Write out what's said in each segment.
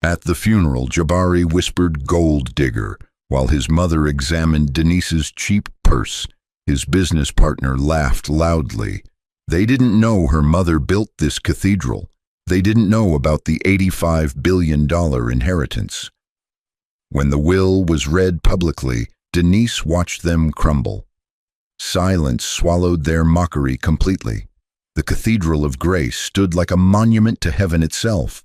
At the funeral, Jabari whispered "gold digger" while his mother examined Denise's cheap purse. His business partner laughed loudly. They didn't know her mother built this cathedral. They didn't know about the $85 billion inheritance. When the will was read publicly, Denise watched them crumble. Silence swallowed their mockery completely. The Cathedral of Grace stood like a monument to heaven itself,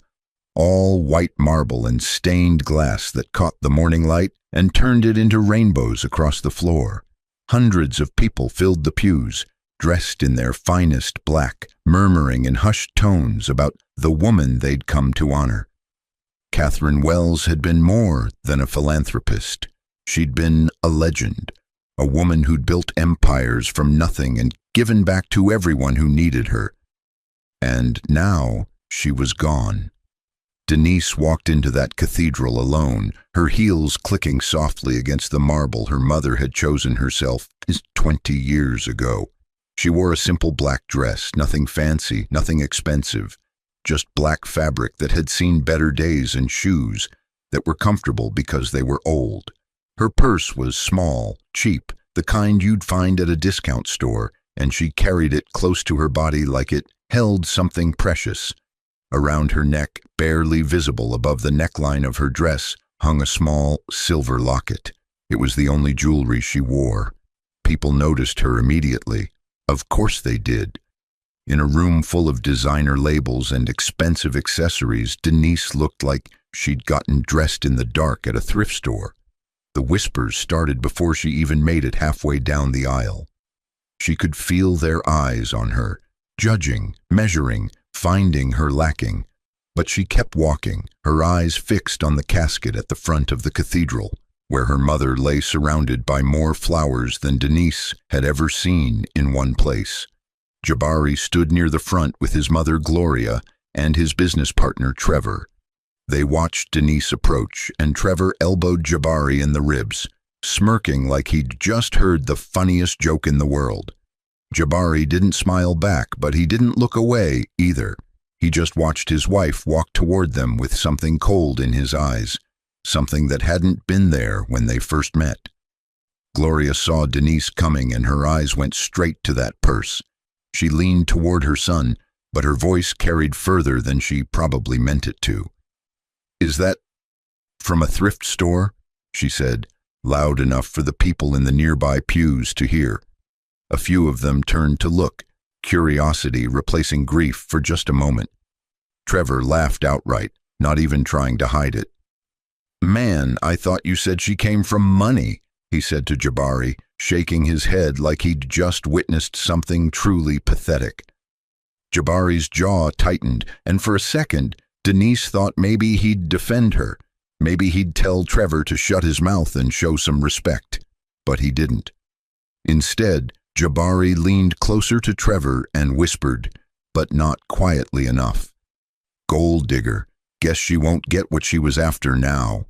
all white marble and stained glass that caught the morning light and turned it into rainbows across the floor. Hundreds of people filled the pews, dressed in their finest black, murmuring in hushed tones about the woman they'd come to honor. Catherine Wells had been more than a philanthropist. She'd been a legend, a woman who'd built empires from nothing and given back to everyone who needed her. And now she was gone. Denise walked into that cathedral alone, her heels clicking softly against the marble her mother had chosen herself 20 years ago. She wore a simple black dress, nothing fancy, nothing expensive, just black fabric that had seen better days, and shoes that were comfortable because they were old. Her purse was small, cheap, the kind you'd find at a discount store, and she carried it close to her body like it held something precious. Around her neck, barely visible above the neckline of her dress, hung a small silver locket. It was the only jewelry she wore. People noticed her immediately. Of course they did. In a room full of designer labels and expensive accessories, Denise looked like she'd gotten dressed in the dark at a thrift store. The whispers started before she even made it halfway down the aisle. She could feel their eyes on her, judging, measuring, finding her lacking. But she kept walking, her eyes fixed on the casket at the front of the cathedral, where her mother lay surrounded by more flowers than Denise had ever seen in one place. Jabari stood near the front with his mother Gloria and his business partner Trevor. They watched Denise approach, and Trevor elbowed Jabari in the ribs, smirking like he'd just heard the funniest joke in the world. Jabari didn't smile back, but he didn't look away either. He just watched his wife walk toward them with something cold in his eyes, something that hadn't been there when they first met. Gloria saw Denise coming, and her eyes went straight to that purse. She leaned toward her son, but her voice carried further than she probably meant it to. "Is that from a thrift store?" she said, loud enough for the people in the nearby pews to hear. A few of them turned to look, curiosity replacing grief for just a moment. Trevor laughed outright, not even trying to hide it. "Man, I thought you said she came from money," he said to Jabari, shaking his head like he'd just witnessed something truly pathetic. Jabari's jaw tightened, and for a second, Denise thought maybe he'd defend her. Maybe he'd tell Trevor to shut his mouth and show some respect. But he didn't. Instead, Jabari leaned closer to Trevor and whispered, but not quietly enough. "Gold digger. Guess she won't get what she was after now."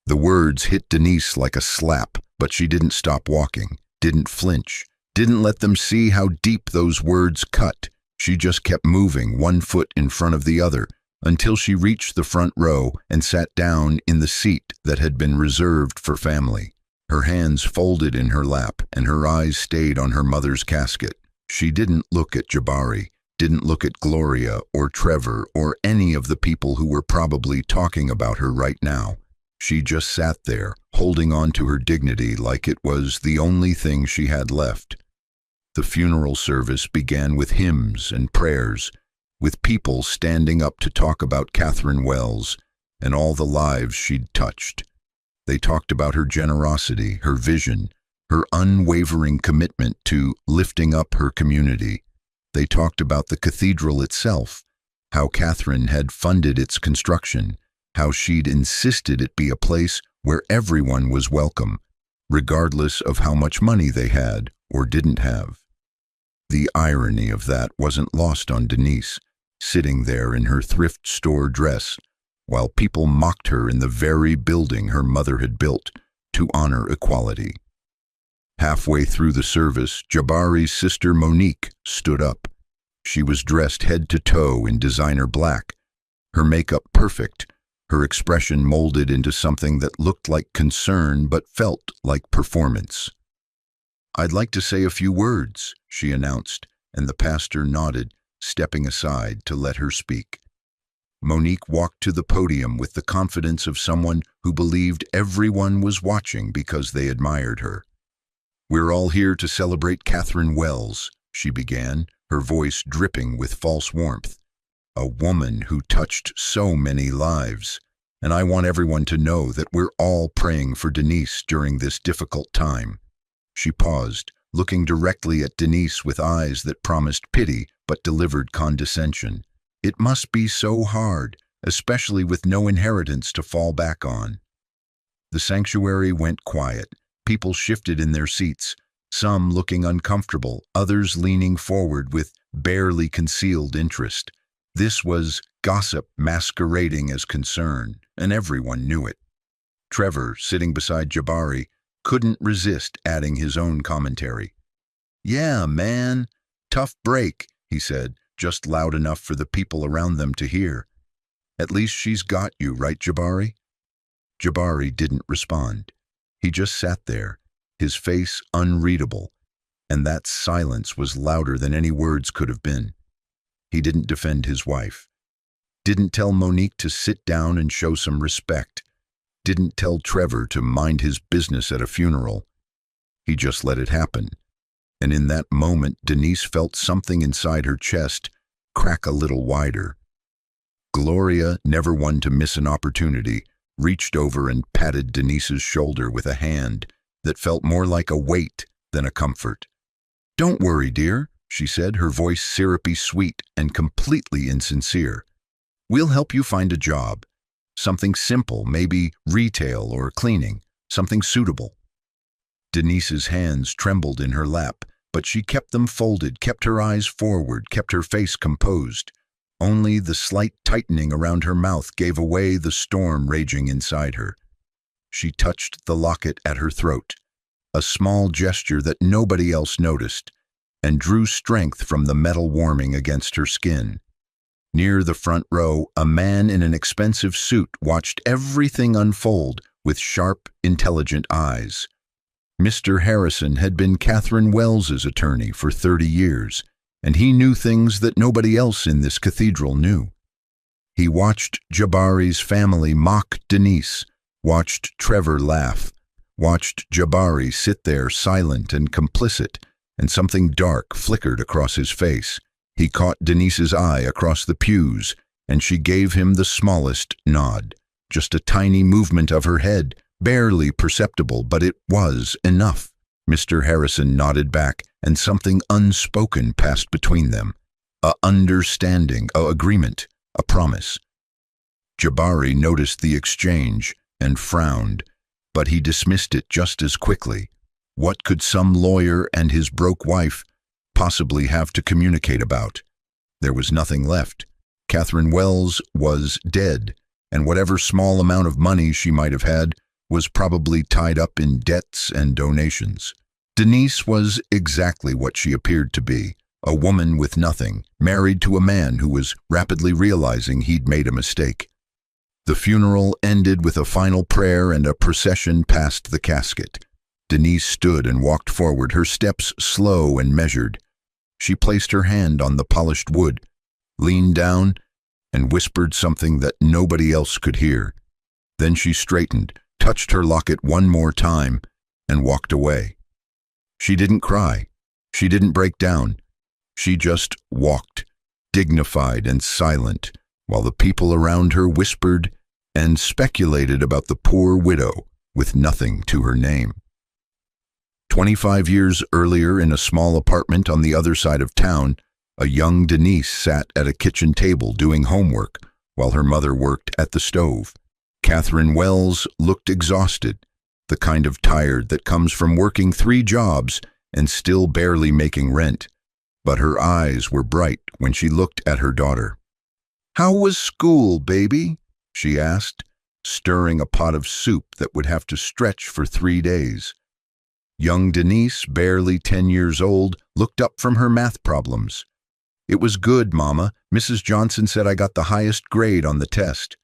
The words hit Denise like a slap, but she didn't stop walking, didn't flinch, didn't let them see how deep those words cut. She just kept moving, one foot in front of the other, until she reached the front row and sat down in the seat that had been reserved for family. Her hands folded in her lap, and her eyes stayed on her mother's casket. She didn't look at Jabari, didn't look at Gloria or Trevor or any of the people who were probably talking about her right now. She just sat there, holding on to her dignity like it was the only thing she had left. The funeral service began with hymns and prayers, with people standing up to talk about Catherine Wells and all the lives she'd touched. They talked about her generosity, her vision, her unwavering commitment to lifting up her community. They talked about the cathedral itself, how Catherine had funded its construction, how she'd insisted it be a place where everyone was welcome, regardless of how much money they had or didn't have. The irony of that wasn't lost on Denise, sitting there in her thrift store dress, while people mocked her in the very building her mother had built to honor equality. Halfway through the service, Jabari's sister Monique stood up. She was dressed head to toe in designer black, her makeup perfect, her expression molded into something that looked like concern but felt like performance. "I'd like to say a few words," she announced, and the pastor nodded, stepping aside to let her speak. Monique walked to the podium with the confidence of someone who believed everyone was watching because they admired her. "We're all here to celebrate Catherine Wells," she began, her voice dripping with false warmth. "A woman who touched so many lives. And I want everyone to know that we're all praying for Denise during this difficult time." She paused, looking directly at Denise with eyes that promised pity but delivered condescension. "It must be so hard, especially with no inheritance to fall back on." The sanctuary went quiet. People shifted in their seats, some looking uncomfortable, others leaning forward with barely concealed interest. This was gossip masquerading as concern, and everyone knew it. Trevor, sitting beside Jabari, couldn't resist adding his own commentary. "Yeah, man, tough break," he said, just loud enough for the people around them to hear. "At least she's got you, right, Jabari?" Jabari didn't respond. He just sat there, his face unreadable, and that silence was louder than any words could have been. He didn't defend his wife. Didn't tell Monique to sit down and show some respect. Didn't tell Trevor to mind his business at a funeral. He just let it happen. And in that moment, Denise felt something inside her chest crack a little wider. Gloria, never one to miss an opportunity, reached over and patted Denise's shoulder with a hand that felt more like a weight than a comfort. "Don't worry, dear," she said, her voice syrupy sweet and completely insincere. "We'll help you find a job. Something simple, maybe retail or cleaning, something suitable." Denise's hands trembled in her lap, but she kept them folded, kept her eyes forward, kept her face composed. Only the slight tightening around her mouth gave away the storm raging inside her. She touched the locket at her throat, a small gesture that nobody else noticed, and drew strength from the metal warming against her skin. Near the front row, a man in an expensive suit watched everything unfold with sharp, intelligent eyes. Mr. Harrison had been Catherine Wells's attorney for 30 years, and he knew things that nobody else in this cathedral knew. He watched Jabari's family mock Denise, watched Trevor laugh, watched Jabari sit there silent and complicit, and something dark flickered across his face. He caught Denise's eye across the pews, and she gave him the smallest nod, just a tiny movement of her head, barely perceptible, but it was enough. Mr. Harrison nodded back, and something unspoken passed between them. A understanding, a agreement, a promise. Jabari noticed the exchange and frowned, but he dismissed it just as quickly. What could some lawyer and his broke wife possibly have to communicate about? There was nothing left. Catherine Wells was dead, and whatever small amount of money she might have had was probably tied up in debts and donations. Denise was exactly what she appeared to be, a woman with nothing, married to a man who was rapidly realizing he'd made a mistake. The funeral ended with a final prayer and a procession past the casket. Denise stood and walked forward, her steps slow and measured. She placed her hand on the polished wood, leaned down, and whispered something that nobody else could hear. Then she straightened, touched her locket one more time, and walked away. She didn't cry. She didn't break down. She just walked, dignified and silent, while the people around her whispered and speculated about the poor widow with nothing to her name. 25 years earlier, in a small apartment on the other side of town, a young Denise sat at a kitchen table doing homework while her mother worked at the stove. Catherine Wells looked exhausted, the kind of tired that comes from working 3 jobs and still barely making rent. But her eyes were bright when she looked at her daughter. "How was school, baby?" she asked, stirring a pot of soup that would have to stretch for 3 days. Young Denise, barely 10 years old, looked up from her math problems. "It was good, Mama. Mrs. Johnson said I got the highest grade on the test."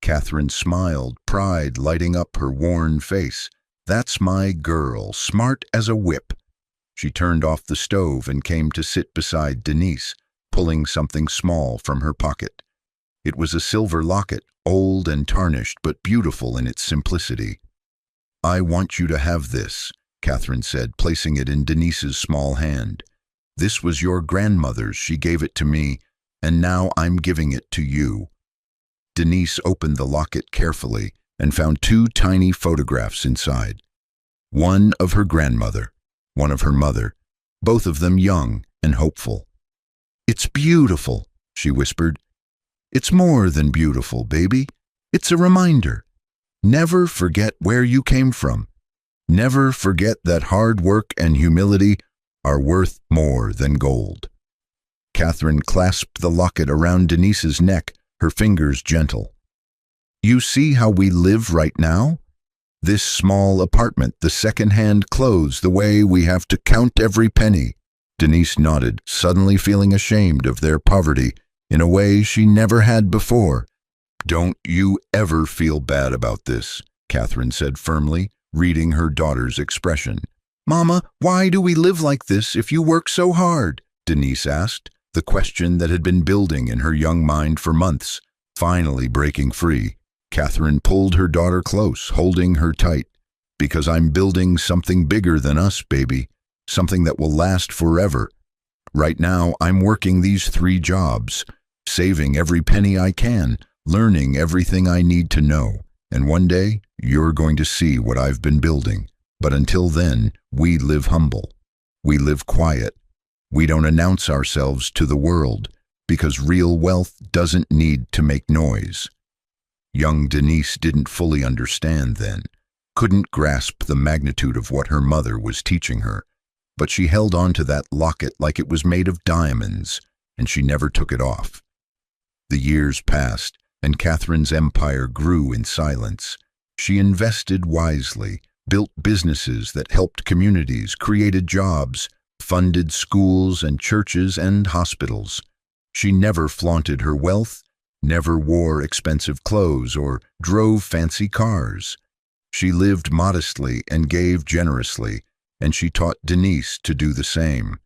Catherine smiled, pride lighting up her worn face. "That's my girl, smart as a whip." She turned off the stove and came to sit beside Denise, pulling something small from her pocket. It was a silver locket, old and tarnished, but beautiful in its simplicity. "I want you to have this," Catherine said, placing it in Denise's small hand. "This was your grandmother's. She gave it to me, and now I'm giving it to you." Denise opened the locket carefully and found two tiny photographs inside. One of her grandmother, one of her mother, both of them young and hopeful. "It's beautiful," she whispered. "It's more than beautiful, baby. It's a reminder. Never forget where you came from. Never forget that hard work and humility are worth more than gold." Catherine clasped the locket around Denise's neck, her fingers gentle. "You see how we live right now? This small apartment, the second-hand clothes, the way we have to count every penny." Denise nodded, suddenly feeling ashamed of their poverty in a way she never had before. "Don't you ever feel bad about this," Catherine said firmly, reading her daughter's expression. "Mama, why do we live like this if you work so hard?" Denise asked, the question that had been building in her young mind for months, finally breaking free. Catherine pulled her daughter close, holding her tight. "Because I'm building something bigger than us, baby, something that will last forever. Right now, I'm working these 3 jobs, saving every penny I can, learning everything I need to know. And one day, you're going to see what I've been building. But until then, we live humble. We live quiet. We don't announce ourselves to the world, because real wealth doesn't need to make noise." Young Denise didn't fully understand then, couldn't grasp the magnitude of what her mother was teaching her, but she held on to that locket like it was made of diamonds, and she never took it off. The years passed, and Catherine's empire grew in silence. She invested wisely, built businesses that helped communities, created jobs, funded schools and churches and hospitals. She never flaunted her wealth, never wore expensive clothes or drove fancy cars. She lived modestly and gave generously, and she taught Denise to do the same.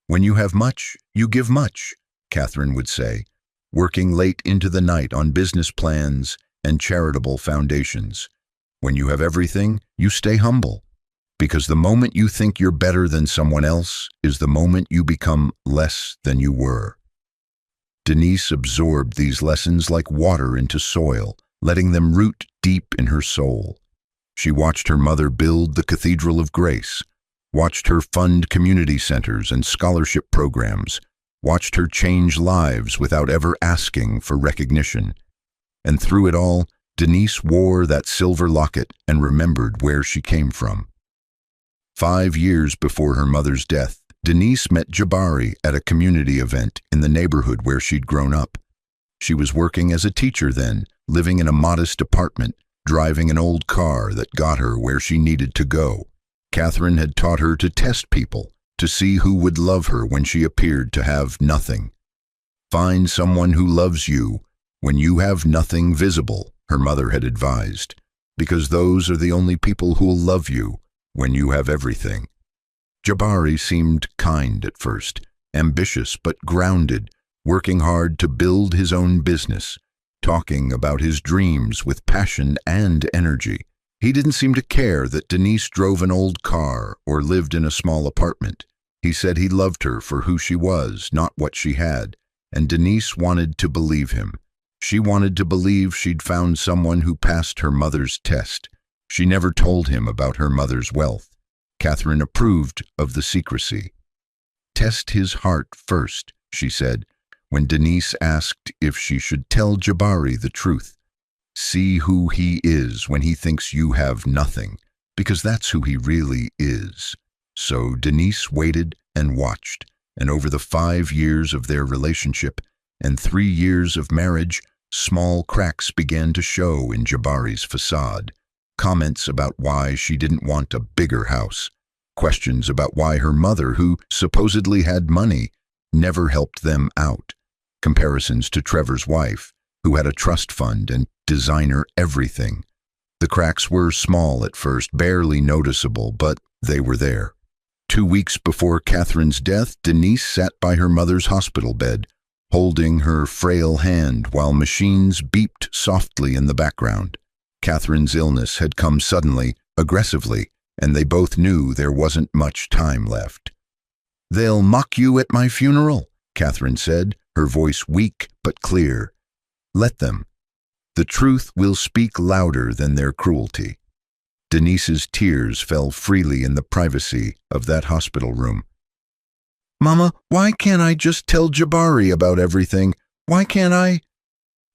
"When you have much, you give much," Catherine would say, working late into the night on business plans and charitable foundations. "When you have everything, you stay humble, because the moment you think you're better than someone else is the moment you become less than you were." Denise absorbed these lessons like water into soil, letting them root deep in her soul. She watched her mother build the Cathedral of Grace, watched her fund community centers and scholarship programs, watched her change lives without ever asking for recognition. And through it all, Denise wore that silver locket and remembered where she came from. 5 years before her mother's death, Denise met Jabari at a community event in the neighborhood where she'd grown up. She was working as a teacher then, living in a modest apartment, driving an old car that got her where she needed to go. Catherine had taught her to test people, to see who would love her when she appeared to have nothing. "Find someone who loves you when you have nothing visible," her mother had advised, "because those are the only people who'll love you when you have everything." Jabari seemed kind at first, ambitious but grounded, working hard to build his own business, talking about his dreams with passion and energy. He didn't seem to care that Denise drove an old car or lived in a small apartment. He said he loved her for who she was, not what she had, and Denise wanted to believe him. She wanted to believe she'd found someone who passed her mother's test. She never told him about her mother's wealth. Catherine approved of the secrecy. "Test his heart first," she said, when Denise asked if she should tell Jabari the truth. "See who he is when he thinks you have nothing, because that's who he really is." So Denise waited and watched, and over the 5 years of their relationship and 3 years of marriage, small cracks began to show in Jabari's facade. Comments about why she didn't want a bigger house. Questions about why her mother, who supposedly had money, never helped them out. Comparisons to Trevor's wife, who had a trust fund and designer everything. The cracks were small at first, barely noticeable, but they were there. 2 weeks before Catherine's death, Denise sat by her mother's hospital bed, holding her frail hand while machines beeped softly in the background. Catherine's illness had come suddenly, aggressively, and they both knew there wasn't much time left. "They'll mock you at my funeral," Catherine said, her voice weak but clear. "Let them. The truth will speak louder than their cruelty." Denise's tears fell freely in the privacy of that hospital room. "Mama, why can't I just tell Jabari about everything? Why can't I?"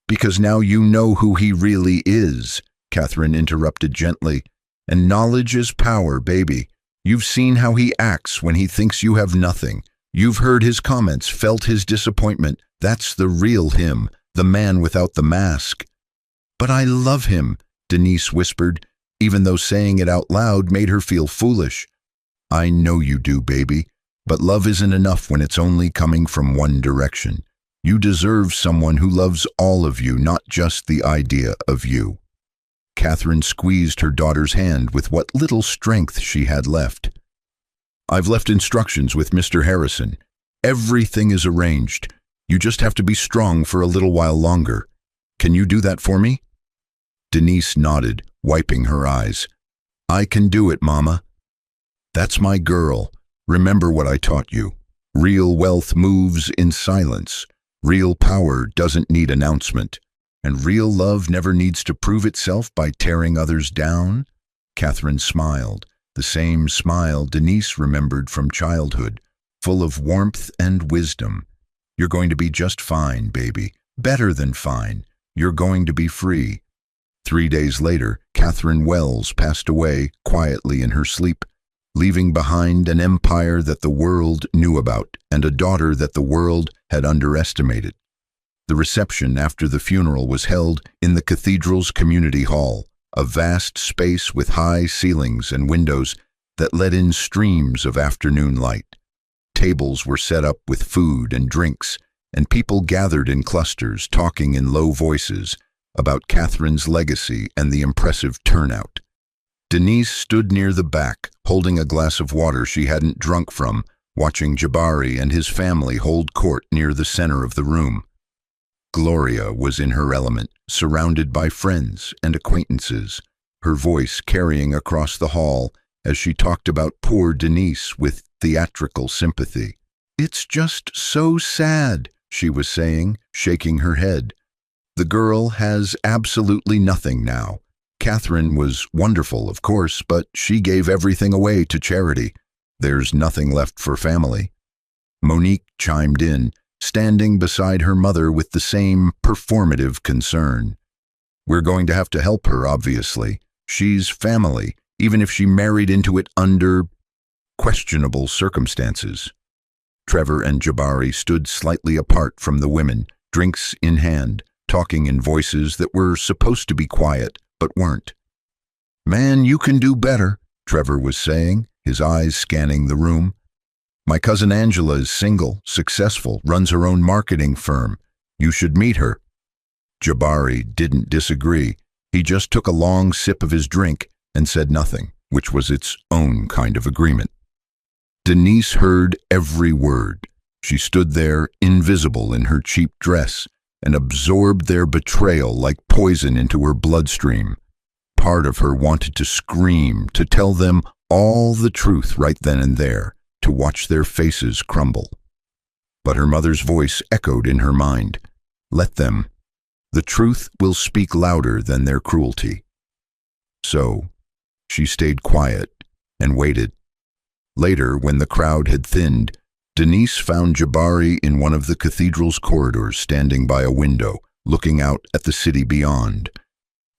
"Because now you know who he really is," Catherine interrupted gently. "And knowledge is power, baby. You've seen how he acts when he thinks you have nothing. You've heard his comments, felt his disappointment. That's the real him, the man without the mask." "But I love him," Denise whispered, even though saying it out loud made her feel foolish. "I know you do, baby, but love isn't enough when it's only coming from one direction. You deserve someone who loves all of you, not just the idea of you." Catherine squeezed her daughter's hand with what little strength she had left. "I've left instructions with Mr. Harrison. Everything is arranged. You just have to be strong for a little while longer. Can you do that for me?" Denise nodded, wiping her eyes. "I can do it, Mama." "That's my girl. Remember what I taught you. Real wealth moves in silence. Real power doesn't need announcement. And real love never needs to prove itself by tearing others down." Catherine smiled, the same smile Denise remembered from childhood, full of warmth and wisdom. "You're going to be just fine, baby. Better than fine. You're going to be free." 3 days later, Catherine Wells passed away quietly in her sleep, leaving behind an empire that the world knew about and a daughter that the world had underestimated. The reception after the funeral was held in the cathedral's community hall, a vast space with high ceilings and windows that let in streams of afternoon light. Tables were set up with food and drinks, and people gathered in clusters, talking in low voices about Catherine's legacy and the impressive turnout. Denise stood near the back, holding a glass of water she hadn't drunk from, watching Jabari and his family hold court near the center of the room. Gloria was in her element, surrounded by friends and acquaintances, her voice carrying across the hall as she talked about poor Denise with theatrical sympathy. "It's just so sad," she was saying, shaking her head. "The girl has absolutely nothing now. Catherine was wonderful, of course, but she gave everything away to charity. There's nothing left for family." Monique chimed in, standing beside her mother with the same performative concern. "We're going to have to help her, obviously. She's family, even if she married into it under questionable circumstances." Trevor and Jabari stood slightly apart from the women, drinks in hand, talking in voices that were supposed to be quiet, but weren't. "Man, you can do better," Trevor was saying, his eyes scanning the room. "My cousin Angela is single, successful, runs her own marketing firm. You should meet her." Jabari didn't disagree. He just took a long sip of his drink and said nothing, which was its own kind of agreement. Denise heard every word. She stood there, invisible in her cheap dress, and absorbed their betrayal like poison into her bloodstream. Part of her wanted to scream, to tell them all the truth right then and there, to watch their faces crumble. But her mother's voice echoed in her mind. "Let them. The truth will speak louder than their cruelty." So, she stayed quiet and waited. Later, when the crowd had thinned, Denise found Jabari in one of the cathedral's corridors, standing by a window, looking out at the city beyond.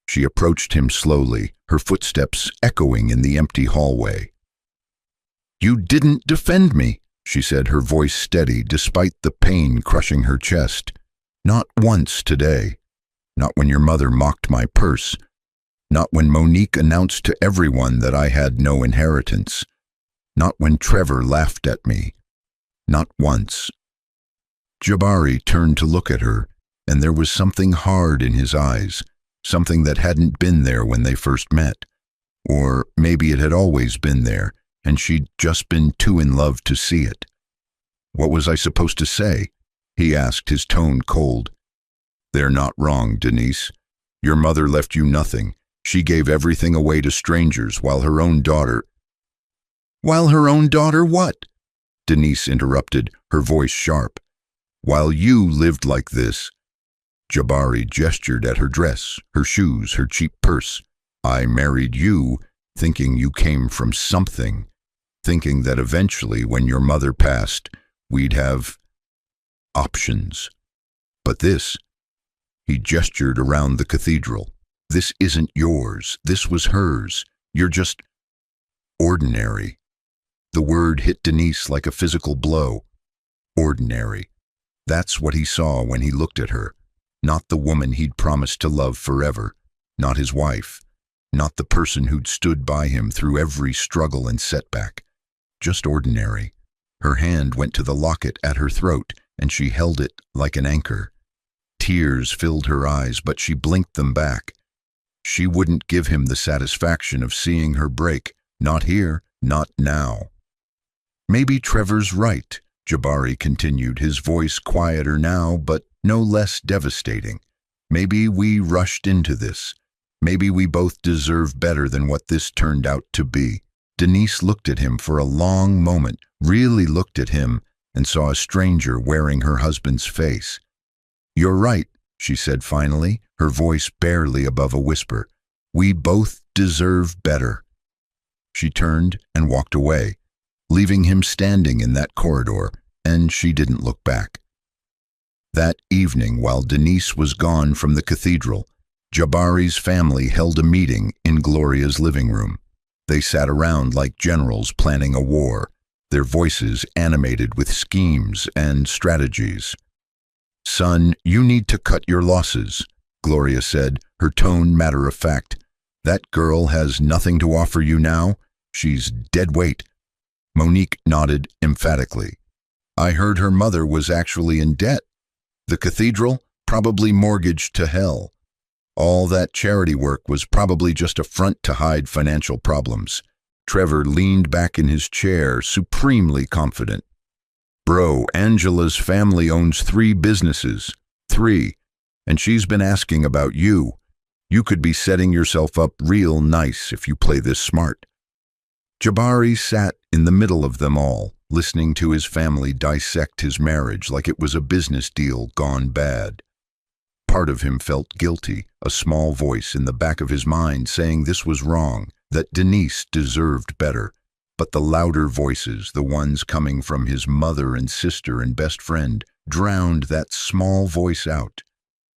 She approached him slowly, her footsteps echoing in the empty hallway. "You didn't defend me," she said, her voice steady despite the pain crushing her chest. "Not once today. Not when your mother mocked my purse. Not when Monique announced to everyone that I had no inheritance. Not when Trevor laughed at me. Not once." Jabari turned to look at her, and there was something hard in his eyes, something that hadn't been there when they first met. Or maybe it had always been there, and she'd just been too in love to see it. "What was I supposed to say?" he asked, his tone cold. "They're not wrong, Denise. Your mother left you nothing. She gave everything away to strangers while her own daughter—" "While her own daughter what?" Denise interrupted, her voice sharp. "While you lived like this." Jabari gestured at her dress, her shoes, her cheap purse. "I married you, thinking you came from something, thinking that eventually, when your mother passed, we'd have options. But this," he gestured around the cathedral, "this isn't yours. This was hers. You're just ordinary." The word hit Denise like a physical blow. Ordinary. That's what he saw when he looked at her. Not the woman he'd promised to love forever. Not his wife. Not the person who'd stood by him through every struggle and setback. Just ordinary. Her hand went to the locket at her throat, and she held it like an anchor. Tears filled her eyes, but she blinked them back. She wouldn't give him the satisfaction of seeing her break. Not here, not now. "Maybe Trevor's right," Jabari continued, his voice quieter now, but no less devastating. "Maybe we rushed into this. Maybe we both deserve better than what this turned out to be." Denise looked at him for a long moment, really looked at him, and saw a stranger wearing her husband's face. "You're right," she said finally, her voice barely above a whisper. "We both deserve better." She turned and walked away, leaving him standing in that corridor, and she didn't look back. That evening, while Denise was gone from the cathedral, Jabari's family held a meeting in Gloria's living room. They sat around like generals planning a war, their voices animated with schemes and strategies. "Son, you need to cut your losses," Gloria said, her tone matter-of-fact. "That girl has nothing to offer you now. She's dead weight." Monique nodded emphatically. "I heard her mother was actually in debt. The cathedral, probably mortgaged to hell. All that charity work was probably just a front to hide financial problems." Trevor leaned back in his chair, supremely confident. "Bro, Angela's family owns 3 businesses. 3. And she's been asking about you. You could be setting yourself up real nice if you play this smart." Jabari sat in the middle of them all, listening to his family dissect his marriage like it was a business deal gone bad. Part of him felt guilty, a small voice in the back of his mind saying this was wrong, that Denise deserved better. But the louder voices, the ones coming from his mother and sister and best friend, drowned that small voice out.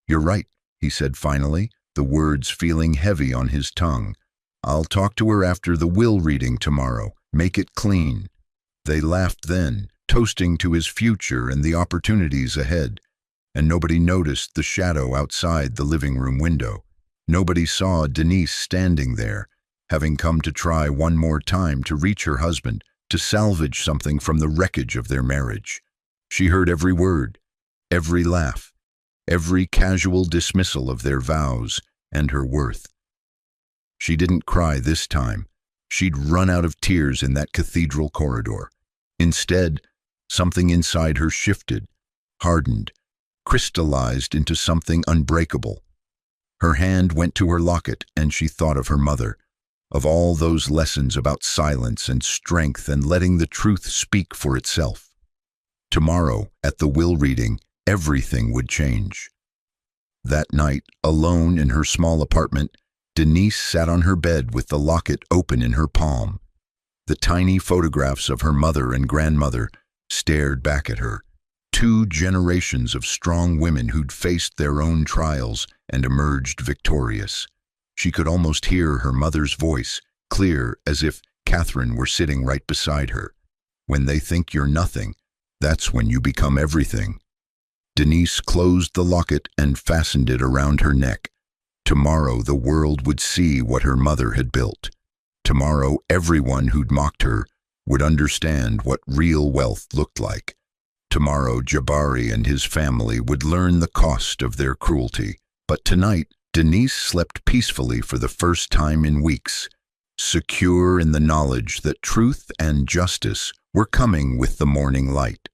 "You're right," he said finally, the words feeling heavy on his tongue. "I'll talk to her after the will reading tomorrow. Make it clean." They laughed then, toasting to his future and the opportunities ahead. And nobody noticed the shadow outside the living room window. Nobody saw Denise standing there, having come to try one more time to reach her husband, to salvage something from the wreckage of their marriage. She heard every word, every laugh, every casual dismissal of their vows and her worth. She didn't cry this time. She'd run out of tears in that cathedral corridor. Instead, something inside her shifted, hardened, crystallized into something unbreakable. Her hand went to her locket, and she thought of her mother, of all those lessons about silence and strength and letting the truth speak for itself. Tomorrow, at the will reading, everything would change. That night, alone in her small apartment, Denise sat on her bed with the locket open in her palm. The tiny photographs of her mother and grandmother stared back at her. 2 generations of strong women who'd faced their own trials and emerged victorious. She could almost hear her mother's voice, clear as if Catherine were sitting right beside her. "When they think you're nothing, that's when you become everything." Denise closed the locket and fastened it around her neck. Tomorrow the world would see what her mother had built. Tomorrow everyone who'd mocked her would understand what real wealth looked like. Tomorrow Jabari and his family would learn the cost of their cruelty. But tonight, Denise slept peacefully for the first time in weeks, secure in the knowledge that truth and justice were coming with the morning light.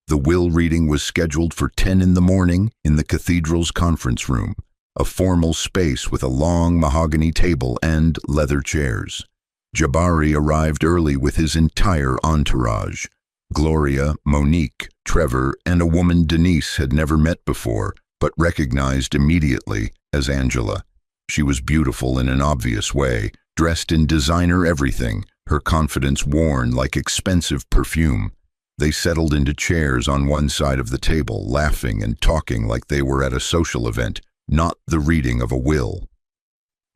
The will reading was scheduled for 10 in the morning in the cathedral's conference room, a formal space with a long mahogany table and leather chairs. Jabari arrived early with his entire entourage. Gloria, Monique, Trevor, and a woman Denise had never met before, but recognized immediately as Angela. She was beautiful in an obvious way, dressed in designer everything, her confidence worn like expensive perfume. They settled into chairs on one side of the table, laughing and talking like they were at a social event, not the reading of a will.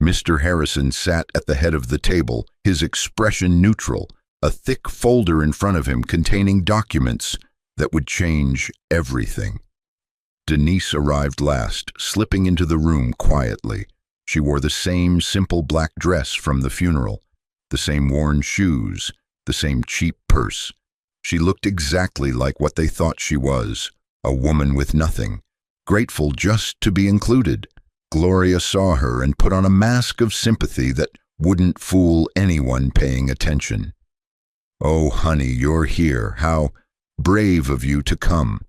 Mr. Harrison sat at the head of the table, his expression neutral, a thick folder in front of him containing documents that would change everything. Denise arrived last, slipping into the room quietly. She wore the same simple black dress from the funeral, the same worn shoes, the same cheap purse. She looked exactly like what they thought she was, a woman with nothing, grateful just to be included. Gloria saw her and put on a mask of sympathy that wouldn't fool anyone paying attention. "Oh, honey, you're here. How brave of you to come."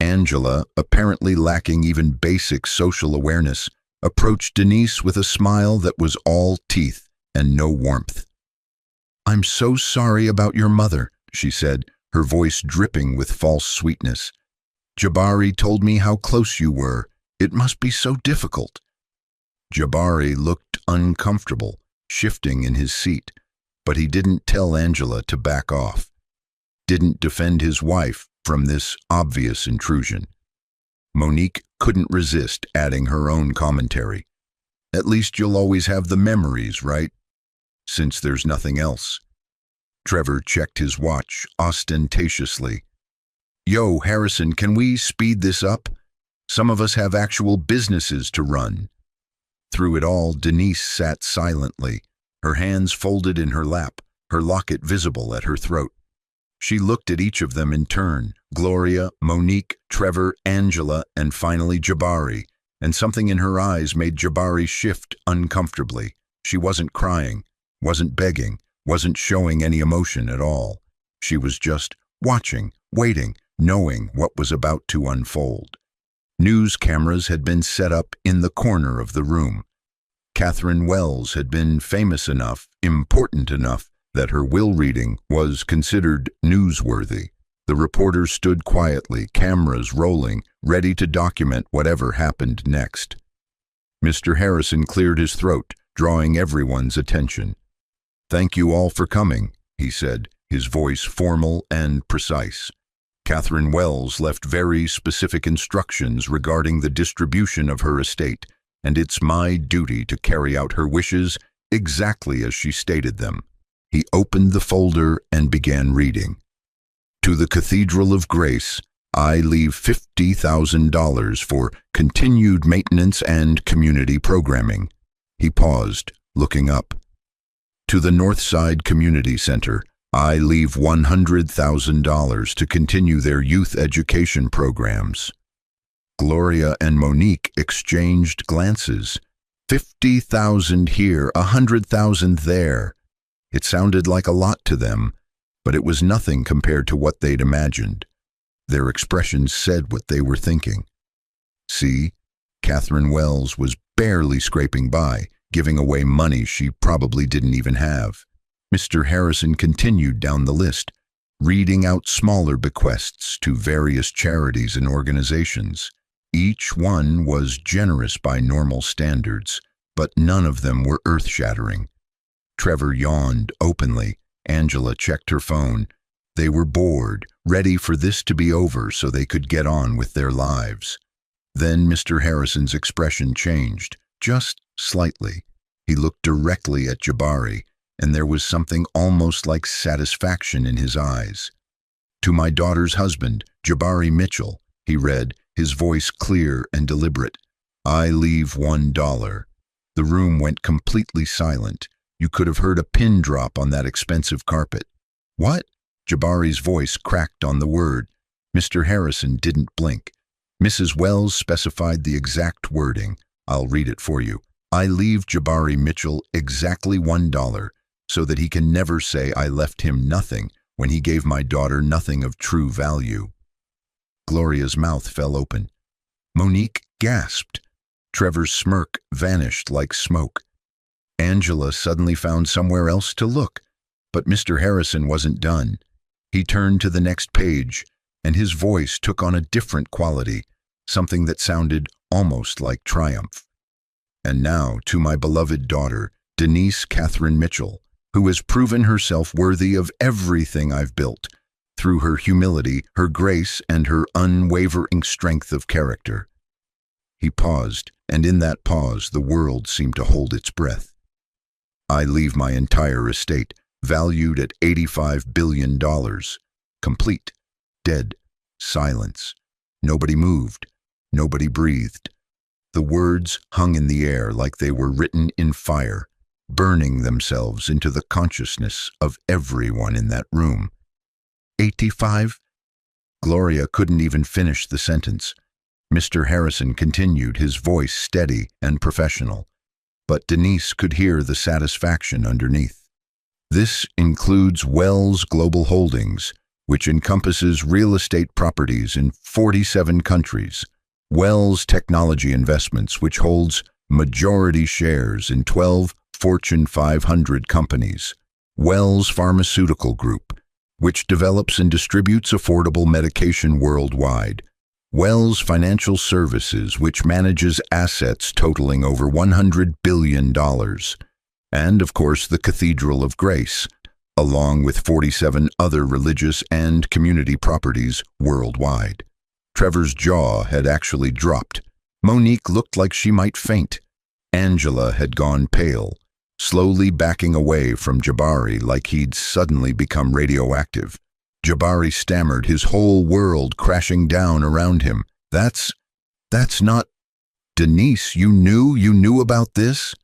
Angela, apparently lacking even basic social awareness, approached Denise with a smile that was all teeth and no warmth. "I'm so sorry about your mother," she said, her voice dripping with false sweetness. "Jabari told me how close you were. It must be so difficult." Jabari looked uncomfortable, shifting in his seat, but he didn't tell Angela to back off, didn't defend his wife from this obvious intrusion. Monique couldn't resist adding her own commentary. "At least you'll always have the memories, right? Since there's nothing else." Trevor checked his watch ostentatiously. "Yo, Harrison, can we speed this up? Some of us have actual businesses to run." Through it all, Denise sat silently, her hands folded in her lap, her locket visible at her throat. She looked at each of them in turn, Gloria, Monique, Trevor, Angela, and finally Jabari, and something in her eyes made Jabari shift uncomfortably. She wasn't crying, wasn't begging, wasn't showing any emotion at all. She was just watching, waiting, knowing what was about to unfold. News cameras had been set up in the corner of the room. Catherine Wells had been famous enough, important enough, that her will reading was considered newsworthy. The reporters stood quietly, cameras rolling, ready to document whatever happened next. Mr. Harrison cleared his throat, drawing everyone's attention. "Thank you all for coming," he said, his voice formal and precise. "Catherine Wells left very specific instructions regarding the distribution of her estate, and it's my duty to carry out her wishes exactly as she stated them." He opened the folder and began reading. "To the Cathedral of Grace, I leave $50,000 for continued maintenance and community programming." He paused, looking up. "To the Northside Community Center, I leave $100,000 to continue their youth education programs." Gloria and Monique exchanged glances. 50,000 here, 100,000 there. It sounded like a lot to them, but it was nothing compared to what they'd imagined. Their expressions said what they were thinking. See, Catherine Wells was barely scraping by, giving away money she probably didn't even have. Mr. Harrison continued down the list, reading out smaller bequests to various charities and organizations. Each one was generous by normal standards, but none of them were earth-shattering. Trevor yawned openly. Angela checked her phone. They were bored, ready for this to be over so they could get on with their lives. Then Mr. Harrison's expression changed, just slightly. He looked directly at Jabari, and there was something almost like satisfaction in his eyes. "To my daughter's husband, Jabari Mitchell," he read, his voice clear and deliberate. "I leave $1. The room went completely silent. You could have heard a pin drop on that expensive carpet. "What?" Jabari's voice cracked on the word. Mr. Harrison didn't blink. Mrs. Wells specified the exact wording. I'll read it for you. I leave Jabari Mitchell exactly $1 so that he can never say I left him nothing when he gave my daughter nothing of true value. Gloria's mouth fell open. Monique gasped. Trevor's smirk vanished like smoke. Angela suddenly found somewhere else to look, but Mr. Harrison wasn't done. He turned to the next page, and his voice took on a different quality, something that sounded almost like triumph. And now to my beloved daughter, Denise Catherine Mitchell, who has proven herself worthy of everything I've built, through her humility, her grace, and her unwavering strength of character. He paused, and in that pause the world seemed to hold its breath. I leave my entire estate, valued at $85 billion, complete, dead, silence. Nobody moved, nobody breathed. The words hung in the air like they were written in fire, burning themselves into the consciousness of everyone in that room. 85? Gloria couldn't even finish the sentence. Mr. Harrison continued, his voice steady and professional, but Denise could hear the satisfaction underneath. This includes Wells Global Holdings, which encompasses real estate properties in 47 countries, Wells Technology Investments, which holds majority shares in 12 Fortune 500 companies, Wells Pharmaceutical Group, which develops and distributes affordable medication worldwide, Wells Financial Services, which manages assets totaling over $100 billion, and, of course, the Cathedral of Grace, along with 47 other religious and community properties worldwide. Trevor's jaw had actually dropped. Monique looked like she might faint. Angela had gone pale, slowly backing away from Jabari like he'd suddenly become radioactive. Jabari stammered, his whole world crashing down around him. That's not... Denise, you knew about this?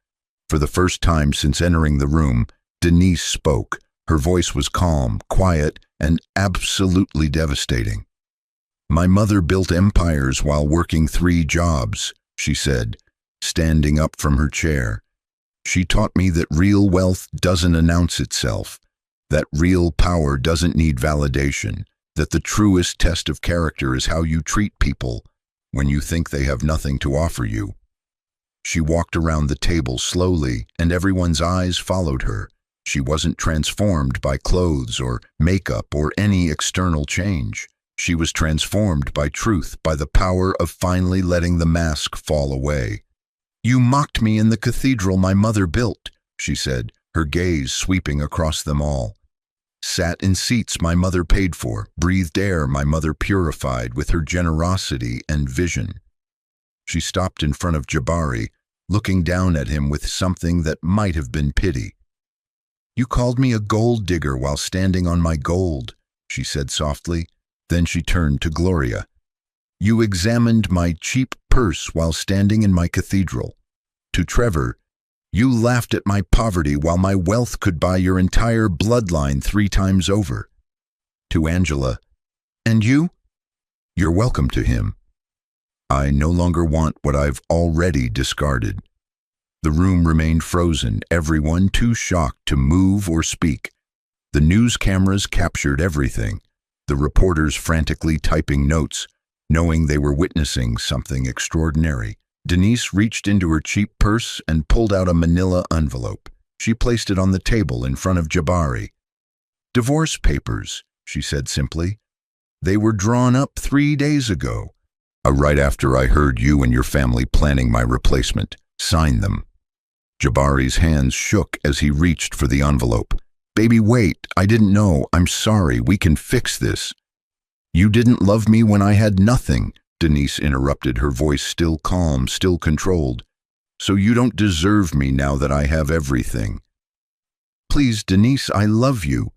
For the first time since entering the room, Denise spoke. Her voice was calm, quiet, and absolutely devastating. My mother built empires while working 3 jobs, she said, standing up from her chair. She taught me that real wealth doesn't announce itself, that real power doesn't need validation, that the truest test of character is how you treat people when you think they have nothing to offer you. She walked around the table slowly, and everyone's eyes followed her. She wasn't transformed by clothes or makeup or any external change. She was transformed by truth, by the power of finally letting the mask fall away. You mocked me in the cathedral my mother built, she said, her gaze sweeping across them all. Sat in seats my mother paid for, breathed air my mother purified with her generosity and vision. She stopped in front of Jabari, looking down at him with something that might have been pity. You called me a gold digger while standing on my gold, she said softly. Then she turned to Gloria. You examined my cheap purse while standing in my cathedral. To Trevor, you laughed at my poverty while my wealth could buy your entire bloodline 3 times over. To Angela, and you? You're welcome to him. I no longer want what I've already discarded. The room remained frozen, everyone too shocked to move or speak. The news cameras captured everything, the reporters frantically typing notes, knowing they were witnessing something extraordinary. Denise reached into her cheap purse and pulled out a manila envelope. She placed it on the table in front of Jabari. Divorce papers, she said simply. They were drawn up 3 days ago. Right after I heard you and your family planning my replacement. Sign them. Jabari's hands shook as he reached for the envelope. Baby, wait, I didn't know. I'm sorry, we can fix this. You didn't love me when I had nothing, Denise interrupted, her voice still calm, still controlled. So you don't deserve me now that I have everything. Please, Denise, I love you.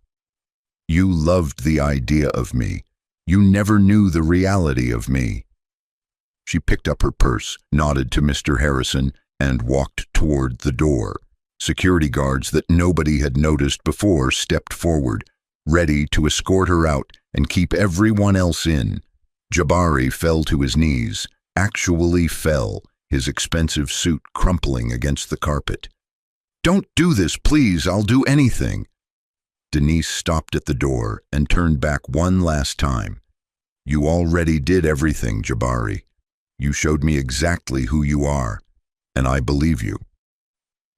You loved the idea of me. You never knew the reality of me. She picked up her purse, nodded to Mr. Harrison, and walked toward the door. Security guards that nobody had noticed before stepped forward, ready to escort her out and keep everyone else in. Jabari fell to his knees, actually fell, his expensive suit crumpling against the carpet. "Don't do this, please, I'll do anything." Denise stopped at the door and turned back one last time. "You already did everything, Jabari. You showed me exactly who you are, and I believe you."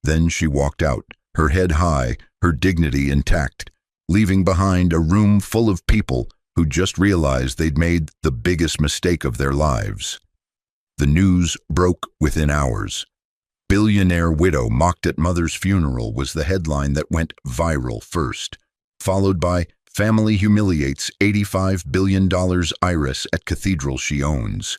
Then she walked out, her head high, her dignity intact, leaving behind a room full of people who just realized they'd made the biggest mistake of their lives. The news broke within hours. "Billionaire widow mocked at mother's funeral" was the headline that went viral first, followed by "Family humiliates $85 billion iris at cathedral she owns."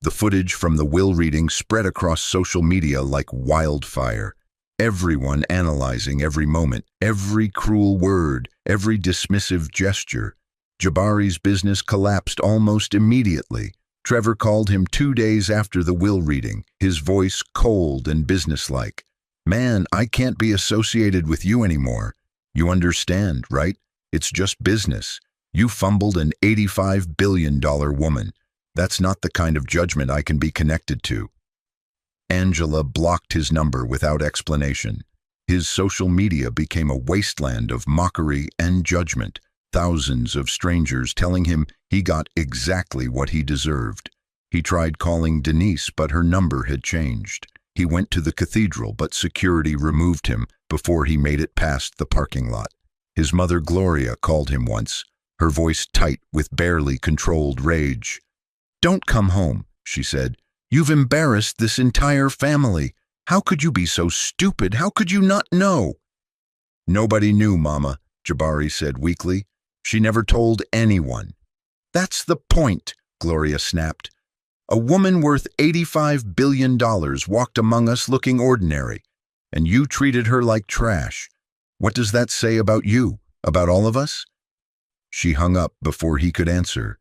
The footage from the will reading spread across social media like wildfire, everyone analyzing every moment, every cruel word, every dismissive gesture. Jabari's business collapsed almost immediately. Trevor called him 2 days after the will reading, his voice cold and businesslike. "Man, I can't be associated with you anymore. You understand, right? It's just business. You fumbled an $85 billion woman. That's not the kind of judgment I can be connected to." Angela blocked his number without explanation. His social media became a wasteland of mockery and judgment, thousands of strangers telling him he got exactly what he deserved. He tried calling Denise, but her number had changed. He went to the cathedral, but security removed him before he made it past the parking lot. His mother Gloria called him once, her voice tight with barely controlled rage. "Don't come home," she said. "You've embarrassed this entire family. How could you be so stupid? How could you not know?" "Nobody knew, Mama," Jabari said weakly. "She never told anyone." "That's the point," Gloria snapped. "A woman worth $85 billion walked among us looking ordinary, and you treated her like trash. What does that say about you, about all of us?" She hung up before he could answer.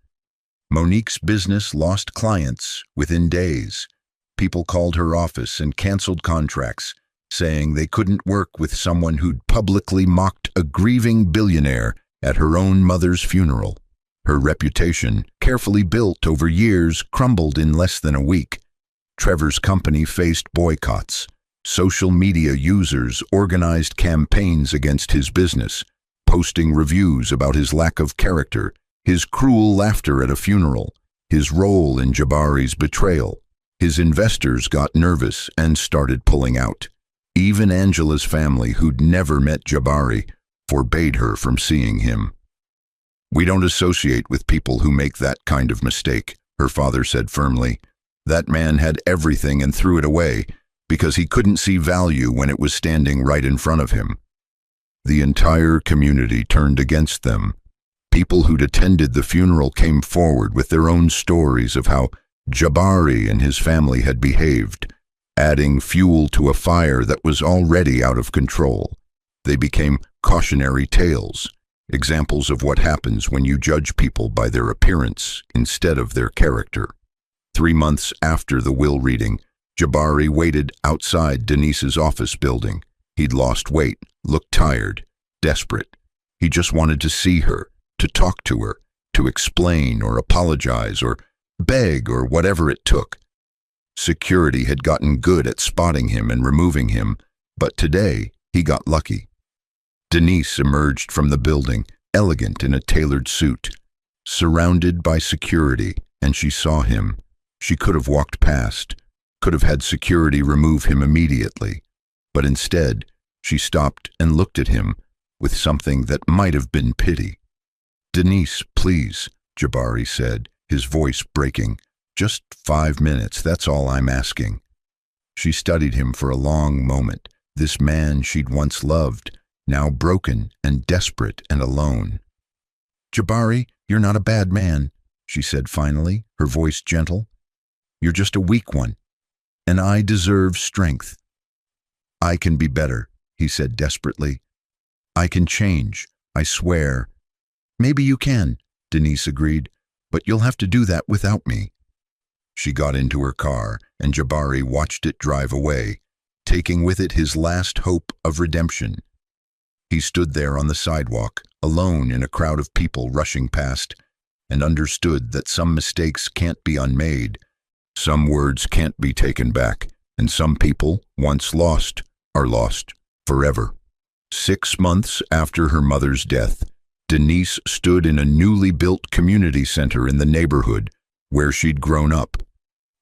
Monique's business lost clients within days. People called her office and canceled contracts, saying they couldn't work with someone who'd publicly mocked a grieving billionaire at her own mother's funeral. Her reputation, carefully built over years, crumbled in less than a week. Trevor's company faced boycotts. Social media users organized campaigns against his business, posting reviews about his lack of character, his cruel laughter at a funeral, his role in Jabari's betrayal. His investors got nervous and started pulling out. Even Angela's family, who'd never met Jabari, forbade her from seeing him. "We don't associate with people who make that kind of mistake," her father said firmly. "That man had everything and threw it away because he couldn't see value when it was standing right in front of him." The entire community turned against them. People who'd attended the funeral came forward with their own stories of how Jabari and his family had behaved, adding fuel to a fire that was already out of control. They became cautionary tales, examples of what happens when you judge people by their appearance instead of their character. 3 months after the will reading, Jabari waited outside Denise's office building. He'd lost weight, looked tired, desperate. He just wanted to see her, to talk to her, to explain or apologize or beg or whatever it took. Security had gotten good at spotting him and removing him, but today he got lucky. Denise emerged from the building, elegant in a tailored suit, surrounded by security, and she saw him. She could have walked past, could have had security remove him immediately, but instead she stopped and looked at him with something that might have been pity. "Denise, please," Jabari said, his voice breaking. "Just 5 minutes, that's all I'm asking." She studied him for a long moment, this man she'd once loved, now broken and desperate and alone. "Jabari, you're not a bad man," she said finally, her voice gentle. "You're just a weak one, and I deserve strength." "I can be better," he said desperately. "I can change, I swear." "Maybe you can," Denise agreed, "but you'll have to do that without me." She got into her car, and Jabari watched it drive away, taking with it his last hope of redemption. He stood there on the sidewalk, alone in a crowd of people rushing past, and understood that some mistakes can't be unmade, Some words can't be taken back, and some people, once lost, are lost forever. 6 months after her mother's death, Denise stood in a newly built community center in the neighborhood where she'd grown up.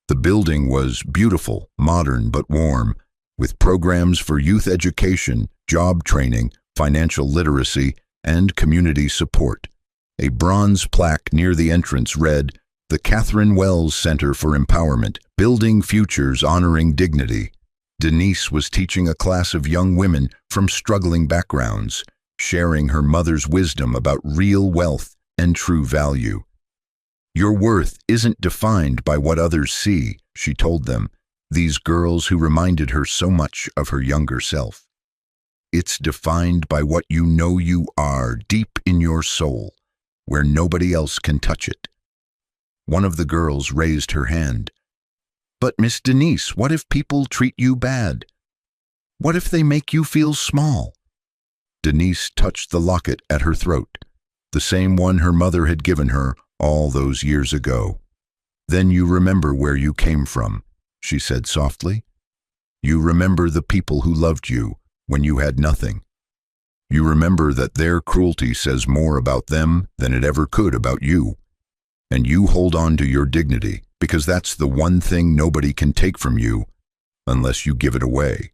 The building was beautiful, modern, but warm, with programs for youth education, job training, financial literacy, and community support. A bronze plaque near the entrance read, "The Catherine Wells Center for Empowerment, Building Futures Honoring Dignity." Denise was teaching a class of young women from struggling backgrounds, sharing her mother's wisdom about real wealth and true value. "Your worth isn't defined by what others see," she told them, these girls who reminded her so much of her younger self. "It's defined by what you know you are deep in your soul, where nobody else can touch it." One of the girls raised her hand. "But Miss Denise, what if people treat you bad? What if they make you feel small?" Denise touched the locket at her throat, the same one her mother had given her all those years ago. "Then you remember where you came from," she said softly. "You remember the people who loved you when you had nothing. You remember that their cruelty says more about them than it ever could about you. And you hold on to your dignity because that's the one thing nobody can take from you unless you give it away."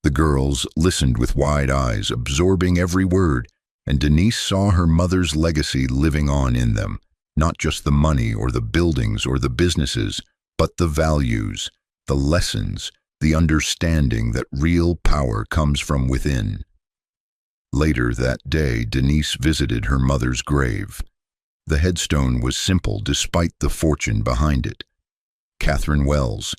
The girls listened with wide eyes, absorbing every word, and Denise saw her mother's legacy living on in them, not just the money or the buildings or the businesses, but the values, the lessons, the understanding that real power comes from within. Later that day, Denise visited her mother's grave. The headstone was simple despite the fortune behind it. Catherine Wells.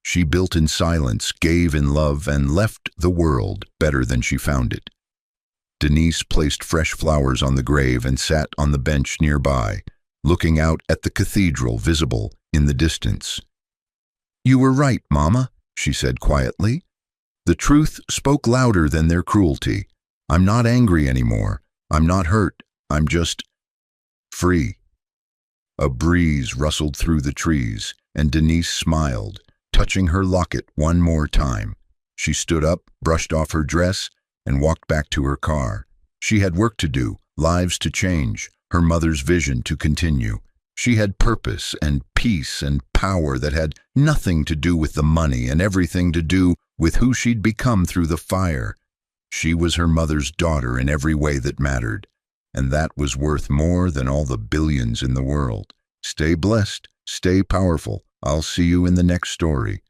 She built in silence, gave in love, and left the world better than she found it. Denise placed fresh flowers on the grave and sat on the bench nearby, looking out at the cathedral visible in the distance. "You were right, Mama," she said quietly. "The truth spoke louder than their cruelty. I'm not angry anymore. I'm not hurt. I'm just free." A breeze rustled through the trees, and Denise smiled, touching her locket one more time. She stood up, brushed off her dress, and walked back to her car. She had work to do, lives to change, her mother's vision to continue. She had purpose and peace and power that had nothing to do with the money and everything to do with who she'd become through the fire. She was her mother's daughter in every way that mattered, and that was worth more than all the billions in the world. Stay blessed, stay powerful. I'll see you in the next story.